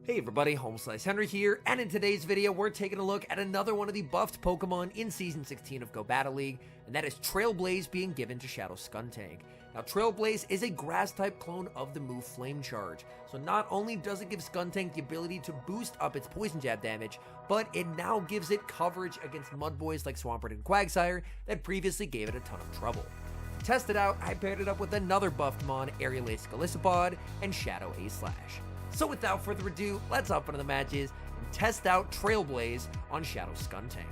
Hey everybody, HomeSliceHenry here, and in today's video we're taking a look at another one of the buffed Pokemon in Season 16 of Go Battle League, and that is TRAILBLAZE being given to Shadow Skuntank. Now TRAILBLAZE is a grass-type clone of the move Flame Charge, so not only does it give Skuntank the ability to boost up its Poison Jab damage, but it now gives it coverage against Mudboys like Swampert and Quagsire that previously gave it a ton of trouble. To test it out, I paired it up with another buffed Mon, Aerialace Golisopod, and Shadow A-Slash. So without further ado, let's hop into the matches and test out TRAILBLAZE on Shadow Skuntank.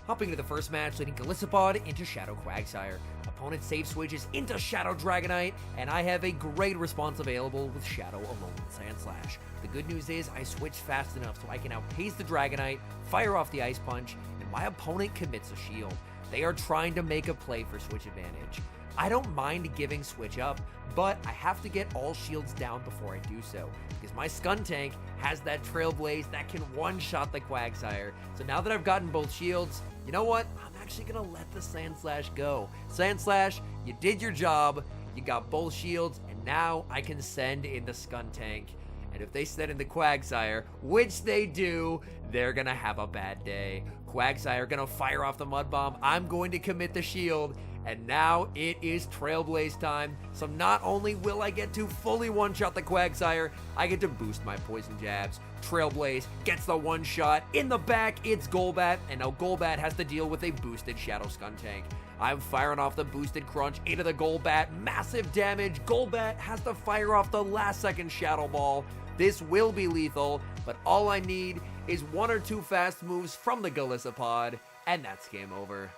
Hopping into the first match, leading Golisopod into Shadow Quagsire. Opponent safe switches into Shadow Dragonite, and I have a great response available with Shadow Alolan Sandslash. The good news is I switched fast enough so I can outpace the Dragonite, fire off the Ice Punch, and my opponent commits a shield. They are trying to make a play for switch advantage. I don't mind giving switch up, but I have to get all shields down before I do so, because my Skuntank has that TRAILBLAZE that can one-shot the Quagsire. So now that I've gotten both shields, you know what? I'm actually gonna let the Sandslash go. Sandslash, you did your job, you got both shields, and now I can send in the Skuntank. And if they send in the Quagsire, which they do, they're gonna have a bad day. Quagsire gonna fire off the Mud Bomb, I'm going to commit the shield, and now it is TRAILBLAZE time. So not only will I get to fully one-shot the Quagsire, I get to boost my Poison Jabs. TRAILBLAZE gets the one-shot. In the back, it's Golbat, and now Golbat has to deal with a boosted Shadow Skuntank. I'm firing off the boosted Crunch into the Golbat. Massive damage. Golbat has to fire off the last-second Shadow Ball. This will be lethal, but all I need is one or two fast moves from the Golisopod, and that's game over.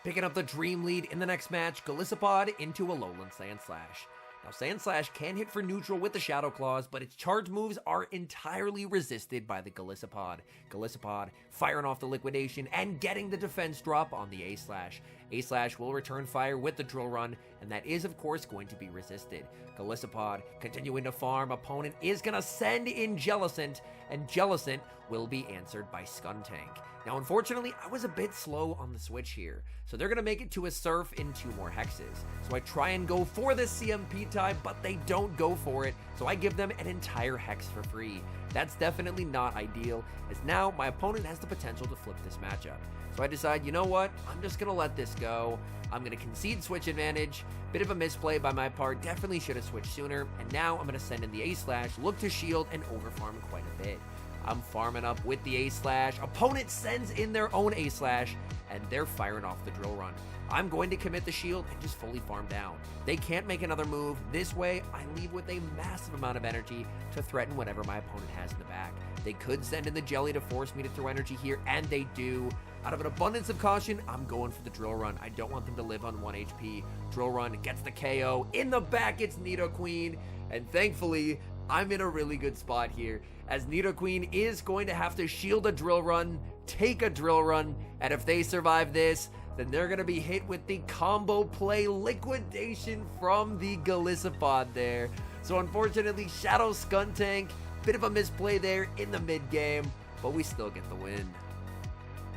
Picking up the Dream lead in the next match, Golisopod into Alolan Sandslash. Now Sandslash can hit for neutral with the Shadow Claws, but its charge moves are entirely resisted by the Golisopod. Golisopod firing off the Liquidation and getting the defense drop on the A-Slash. A-Slash will return fire with the Drill Run, and that is of course going to be resisted. Golisopod continuing to farm, opponent is going to send in Jellicent, and Jellicent will be answered by Skuntank. Now unfortunately, I was a bit slow on the switch here, so they're going to make it to a Surf in 2 more hexes. So I try and go for the CMP type, but they don't go for it, so I give them an entire hex for free. That's definitely not ideal, as now my opponent has the potential to flip this matchup. So I decide, you know what, I'm just going to let this go. I'm going to concede switch advantage. Bit of a misplay by my part, definitely should have switched sooner, and now I'm going to send in the A-Slash, look to shield, and overfarm quite a bit. I'm farming up with the A-Slash. Opponent sends in their own A-Slash, and they're firing off the Drill Run. I'm going to commit the shield and just fully farm down. They can't make another move. This way, I leave with a massive amount of energy to threaten whatever my opponent has in the back. They could send in the Jelly to force me to throw energy here, and they do. Out of an abundance of caution, I'm going for the Drill Run. I don't want them to live on 1 HP. Drill Run gets the KO. In the back, it's Nidoqueen, and thankfully, I'm in a really good spot here, as Nidoqueen is going to have to shield a Drill Run, take a Drill Run, and if they survive this, then they're going to be hit with the combo play Liquidation from the Golisopod there. So unfortunately, Shadow Skuntank, bit of a misplay there in the mid-game, but we still get the win.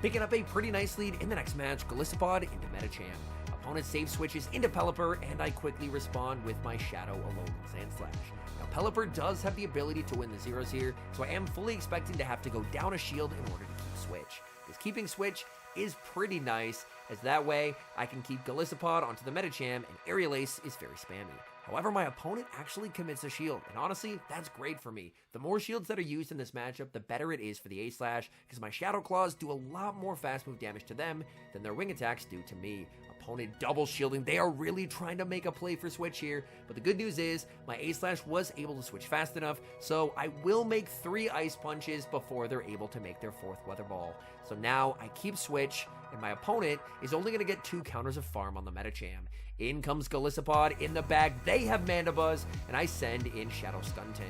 Picking up a pretty nice lead in the next match, Golisopod into Medicham. Opponent save switches into Pelipper, and I quickly respond with my Shadow Alolan Sandslash. Now Pelipper does have the ability to win the zeros here, so I am fully expecting to have to go down a shield in order to keep switch. Because keeping switch is pretty nice, as that way I can keep Golisopod onto the Medicham, and Aerialace is very spammy. However, my opponent actually commits a shield, and honestly, that's great for me. The more shields that are used in this matchup, the better it is for the A-Slash, because my Shadow Claws do a lot more fast move damage to them than their wing attacks do to me. Opponent double shielding. They are really trying to make a play for switch here, but the good news is my A-Slash was able to switch fast enough, so I will make 3 Ice Punches before they're able to make their 4th Weather Ball. So now I keep switch, and my opponent is only going to get 2 counters of farm on the Medicham. In comes Golisopod in the bag. They have Mandibuzz, and I send in Shadow Skuntank.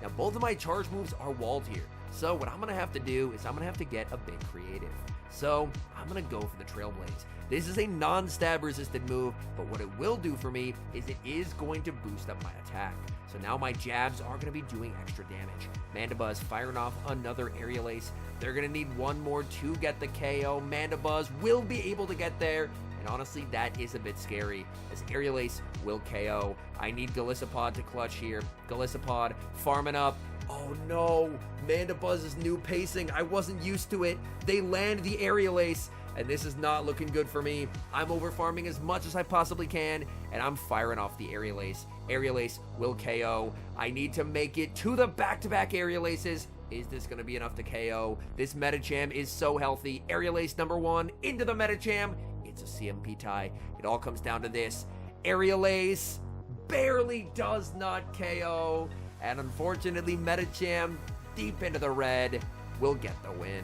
Now both of my charge moves are walled here, so what I'm going to have to do is I'm going to have to get a bit creative. So I'm going to go for the TRAILBLAZE. This is a non-stab resisted move, but what it will do for me is it is going to boost up my attack. So now my jabs are going to be doing extra damage. Mandibuzz firing off another Aerialace. They're going to need one more to get the KO. Mandibuzz will be able to get there, and honestly, that is a bit scary, as Aerial Ace will KO. I need Golisopod to clutch here. Golisopod farming up. Oh no, Mandibuzz's new pacing, I wasn't used to it. They land the Aerial Ace, and this is not looking good for me. I'm over farming as much as I possibly can, and I'm firing off the Aerial Ace. Aerial Ace will KO. I need to make it to the back-to-back Aerial Aces. Is this going to be enough to KO? This Medicham is so healthy. Aerial Ace number 1 into the Medicham. It's a CMP tie. It all comes down to this. Aerial Ace barely does not KO. And unfortunately, Medicham, deep into the red, will get the win.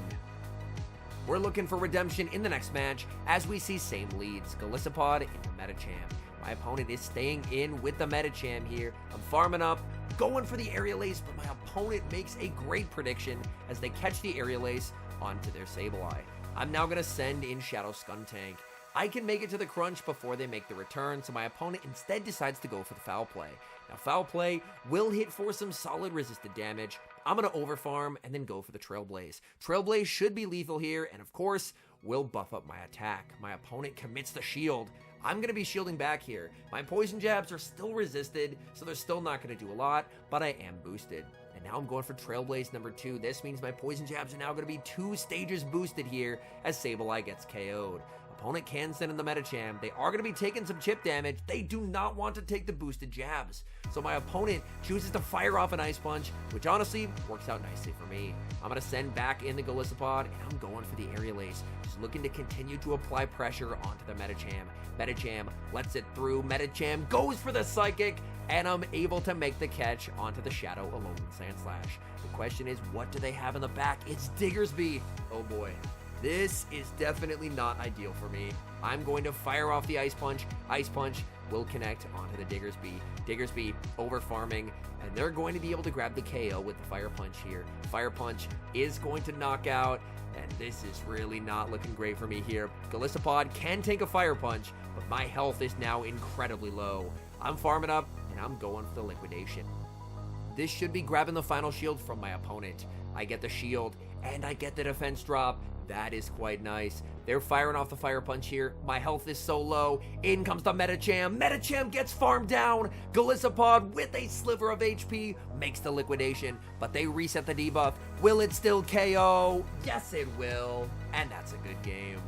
We're looking for redemption in the next match as we see same leads. Golisopod into Medicham. My opponent is staying in with the Medicham here. I'm farming up, going for the Aerial Ace, but my opponent makes a great prediction as they catch the Aerial Ace onto their Sableye. I'm now going to send in Shadow Skuntank. I can make it to the crunch before they make the return, so my opponent instead decides to go for the foul play. Now, foul play will hit for some solid resisted damage. I'm going to overfarm and then go for the Trailblaze. Trailblaze should be lethal here, and of course, will buff up my attack. My opponent commits the shield. I'm going to be shielding back here. My poison jabs are still resisted, so they're still not going to do a lot, but I am boosted. And now I'm going for Trailblaze number 2. This means my poison jabs are now going to be 2 stages boosted here as Sableye gets KO'd. Opponent can send in the Medicham. They are going to be taking some chip damage. They do not want to take the boosted jabs. So my opponent chooses to fire off an Ice Punch, which honestly works out nicely for me. I'm going to send back in the Golisopod, and I'm going for the Aerial Ace. Just looking to continue to apply pressure onto the Medicham. Medicham lets it through. Medicham goes for the Psychic, and I'm able to make the catch onto the Shadow Alolan Sandslash. The question is, what do they have in the back? It's Diggersby. Oh boy. This is definitely not ideal for me. I'm going to fire off the Ice Punch. Ice Punch will connect onto the Diggersby. Diggersby over farming, and they're going to be able to grab the KO with the Fire Punch here. Fire Punch is going to knock out, and this is really not looking great for me here. Golisopod can take a Fire Punch, but my health is now incredibly low. I'm farming up, and I'm going for the Liquidation. This should be grabbing the final shield from my opponent. I get the shield, and I get the defense drop. That is quite nice. They're firing off the Fire Punch here. My health is so low. In comes the Medicham. Medicham gets farmed down. Golisopod with a sliver of HP makes the Liquidation, but they reset the debuff. Will it still KO? Yes, it will. And that's a good game.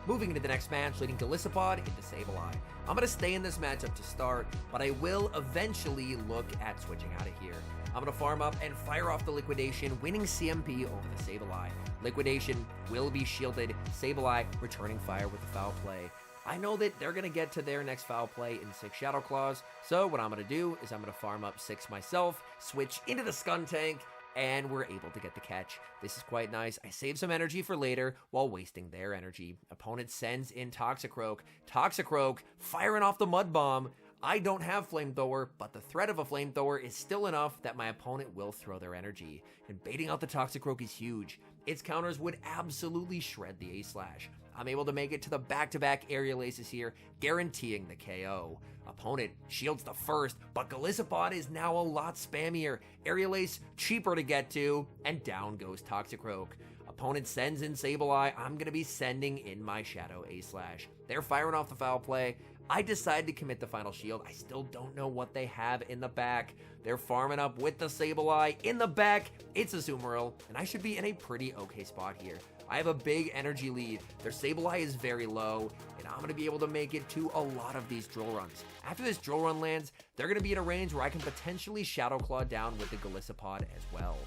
Moving into the next match, leading Golisopod into Sableye. I'm going to stay in this matchup to start, but I will eventually look at switching out of here. I'm going to farm up and fire off the Liquidation, winning CMP over the Sableye. Liquidation will be shielded. Sableye returning fire with the foul play. I know that they're going to get to their next foul play in 6 Shadow Claws, so what I'm going to do is I'm going to farm up 6 myself, switch into the Skuntank, and we're able to get the catch. This is quite nice. I save some energy for later while wasting their energy. Opponent sends in Toxicroak. Toxicroak firing off the Mud Bomb. I don't have Flamethrower, but the threat of a Flamethrower is still enough that my opponent will throw their energy. And baiting out the Toxicroak is huge. Its counters would absolutely shred the A-Slash. I'm able to make it to the back-to-back Aerial Aces here, guaranteeing the KO. Opponent shields the first, but Golisopod is now a lot spammier. Aerial Ace cheaper to get to, and down goes Toxicroak. Opponent sends in Sableye. I'm going to be sending in my Shadow A-Slash. They're firing off the foul play. I decide to commit the final shield. I still don't know what they have in the back. They're farming up with the Sableye. In the back, it's Azumarill, and I should be in a pretty okay spot here. I have a big energy lead. Their Sableye is very low, and I'm going to be able to make it to a lot of these drill runs. After this drill run lands, they're going to be in a range where I can potentially Shadow Claw down with the Golisopod as well.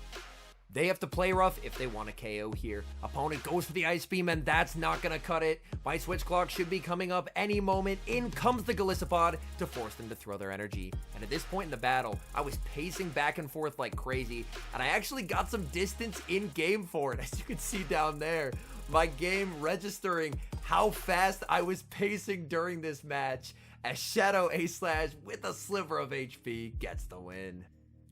They have to play rough if they want to KO here. Opponent goes for the Ice Beam, and that's not going to cut it. My switch clock should be coming up any moment. In comes the Golisopod to force them to throw their energy. And at this point in the battle, I was pacing back and forth like crazy, and I actually got some distance in game for it, as you can see down there. My game registering how fast I was pacing during this match, as Shadow A-Slash with a sliver of HP gets the win.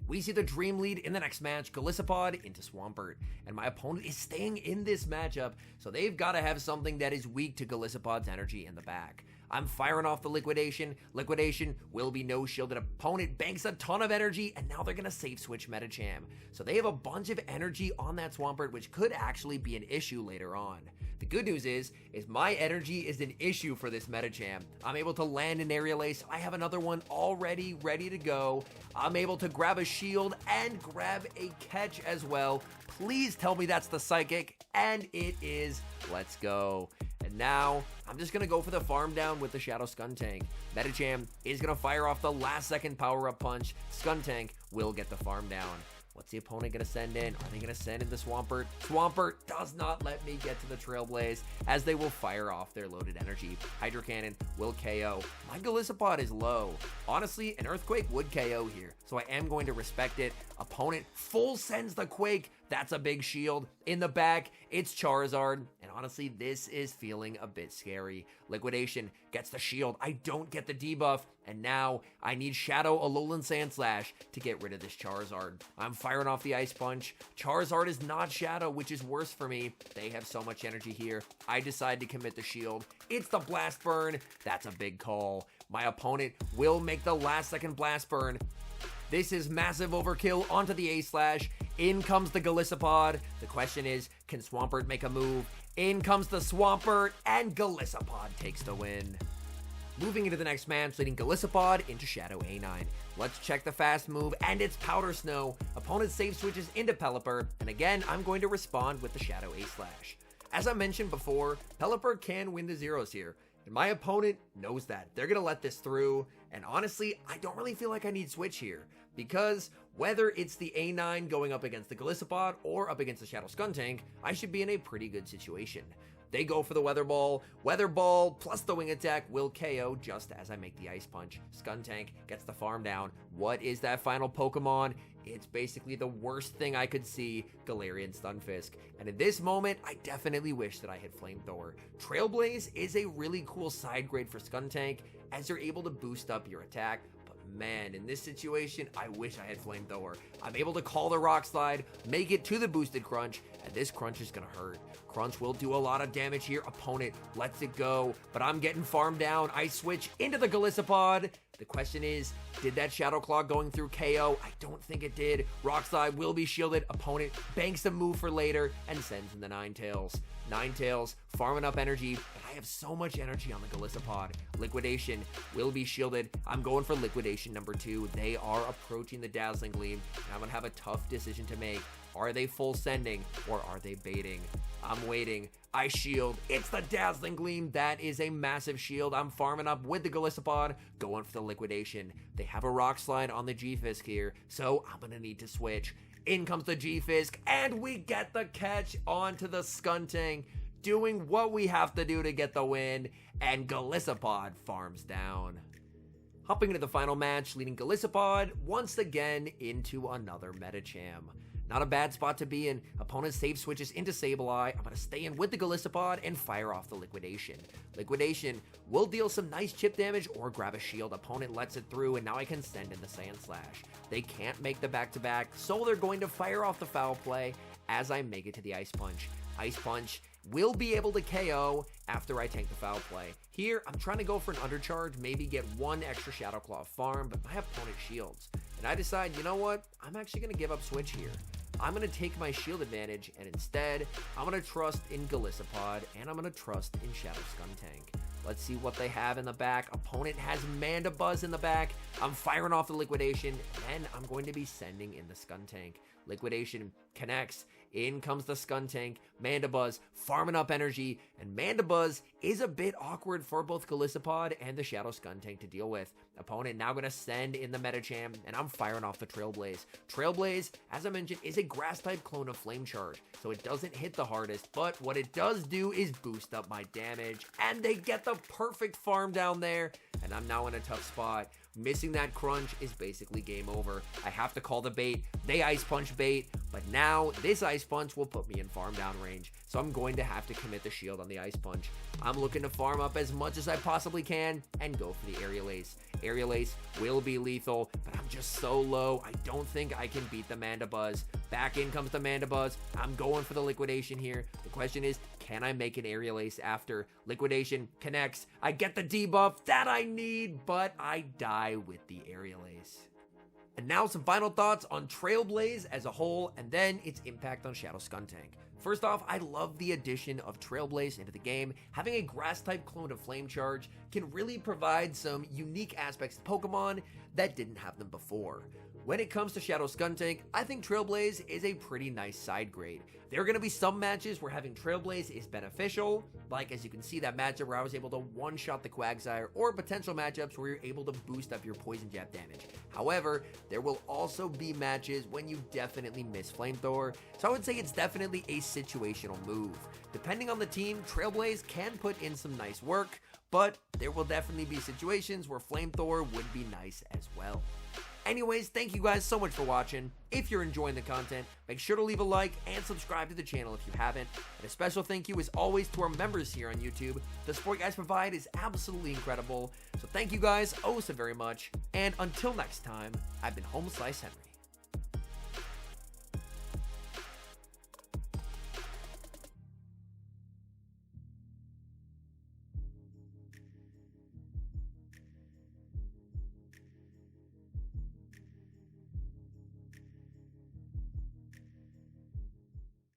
We see the Dream lead in the next match, Golisopod into Swampert, and my opponent is staying in this matchup, so they've got to have something that is weak to Golisopod's energy in the back. I'm firing off the Liquidation. Liquidation will be no shielded. Opponent banks a ton of energy, and now they're going to safe switch Medicham. So they have a bunch of energy on that Swampert, which could actually be an issue later on. The good news is my energy is an issue for this Medicham. I'm able to land an Aerial Ace. I have another one already ready to go. I'm able to grab a shield and grab a catch as well. Please tell me that's the Psychic, and it is. Let's go. And now, I'm just going to go for the farm down with the Shadow Skuntank. Medicham is going to fire off the last second power-up punch. Skuntank will get the farm down. What's the opponent going to send in? Are they going to send in the Swampert? Swampert does not let me get to the Trailblaze, as they will fire off their loaded energy. Hydro Cannon will KO. My Golisopod is low. Honestly, an Earthquake would KO here, so I am going to respect it. Opponent full sends the Quake. That's a big shield. In the back, it's Charizard. And honestly, this is feeling a bit scary. Liquidation gets the shield. I don't get the debuff. And now I need Shadow Alolan Sandslash to get rid of this Charizard. I'm firing off the Ice Punch. Charizard is not Shadow, which is worse for me. They have so much energy here. I decide to commit the shield. It's the Blast Burn. That's a big call. My opponent will make the last second Blast Burn. This is massive overkill onto the A-Slash. In comes the Golisopod. The question is, can Swampert make a move? In comes the Swampert, and Golisopod takes the win. Moving into the next match, leading Golisopod into Shadow A9. Let's check the fast move, and it's Powder Snow. Opponent safe switches into Pelipper, and again, I'm going to respond with the Shadow A-Slash. As I mentioned before, Pelipper can win the zeros here. And my opponent knows that. They're going to let this through. And honestly, I don't really feel like I need switch here. Because whether it's the A9 going up against the Golisopod or up against the Shadow Skuntank, I should be in a pretty good situation. They go for the Weather Ball. Weather Ball plus the Wing Attack will KO just as I make the Ice Punch. Skuntank gets the farm down. What is that final Pokemon? It's basically the worst thing I could see, Galarian Stunfisk. And in this moment, I definitely wish that I had Flamethrower. Trailblaze is a really cool side grade for Skuntank, as you're able to boost up your attack. But man, in this situation, I wish I had Flamethrower. I'm able to call the Rock Slide, make it to the boosted Crunch, and this Crunch is gonna hurt. Crunch will do a lot of damage here. Opponent lets it go, but I'm getting farmed down. I switch into the Golisopod. The question is, did that Shadow Claw going through KO? I don't think it did. Rock Slide will be shielded. Opponent banks a move for later and sends in the Ninetales. Ninetales farming up energy, but I have so much energy on the Golisopod. Liquidation will be shielded. I'm going for Liquidation number 2. They are approaching the Dazzling Gleam, and I'm going to have a tough decision to make. Are they full sending or are they baiting? I'm waiting. I shield. It's the Dazzling Gleam. That is a massive shield. I'm farming up with the Golisopod, going for the Liquidation. They have a Rock Slide on the G-Fisk here, so I'm going to need to switch. In comes the G-Fisk, and we get the catch onto the Skuntank, doing what we have to do to get the win, and Golisopod farms down. Hopping into the final match, leading Golisopod once again into another Medicham. Not a bad spot to be in. Opponent safe switches into Sableye. I'm going to stay in with the Golisopod and fire off the Liquidation. Liquidation will deal some nice chip damage or grab a shield. Opponent lets it through, and now I can send in the Sandslash. They can't make the back-to-back, so they're going to fire off the Foul Play as I make it to the Ice Punch. Ice Punch will be able to KO after I tank the Foul Play. Here, I'm trying to go for an undercharge, maybe get one extra Shadow Claw farm, but my opponent shields. And I decide, you know what? I'm actually going to give up switch here. I'm going to take my shield advantage, and instead, I'm going to trust in Golisopod, and I'm going to trust in Shadow Skuntank. Let's see what they have in the back. Opponent has Mandibuzz in the back. I'm firing off the Liquidation, and I'm going to be sending in the Skuntank. Liquidation connects. In comes the Skuntank. Mandibuzz farming up energy, and Mandibuzz is a bit awkward for both Golisopod and the Shadow Skuntank to deal with. Opponent now going to send in the Medicham, and I'm firing off the Trailblaze. Trailblaze, as I mentioned, is a Grass-type clone of Flame Charge, so it doesn't hit the hardest, but what it does do is boost up my damage, and they get the perfect farm down there, and I'm now in a tough spot. Missing that Crunch is basically game over. I have to call the bait. They Ice Punch bait, but now this Ice Punch will put me in farm down range, so I'm going to have to commit the shield on the Ice Punch. I'm looking to farm up as much as I possibly can and go for the Aerial Ace. Aerial Ace will be lethal, but I'm just so low, I don't think I can beat the Mandibuzz. Back in comes the Mandibuzz. I'm going for the Liquidation here. The question is, can I make an Aerial Ace after? Liquidation connects, I get the debuff that I need, but I die with the Aerial Ace. And now some final thoughts on Trailblaze as a whole, and then its impact on Shadow Skuntank. First off, I love the addition of Trailblaze into the game. Having a grass-type clone of Flame Charge can really provide some unique aspects to Pokemon that didn't have them before. When it comes to Shadow Skuntank, I think Trailblaze is a pretty nice side grade. There are going to be some matches where having Trailblaze is beneficial, like as you can see that matchup where I was able to one-shot the Quagsire, or potential matchups where you're able to boost up your Poison Jab damage. However, there will also be matches when you definitely miss Flamethrower, so I would say it's definitely a situational move. Depending on the team, Trailblaze can put in some nice work, but there will definitely be situations where Flamethrower would be nice as well. Anyways, thank you guys so much for watching. If you're enjoying the content, make sure to leave a like and subscribe to the channel if you haven't. And a special thank you as always to our members here on YouTube. The support you guys provide is absolutely incredible. So thank you guys oh so very much. And until next time, I've been HomeSliceHenry.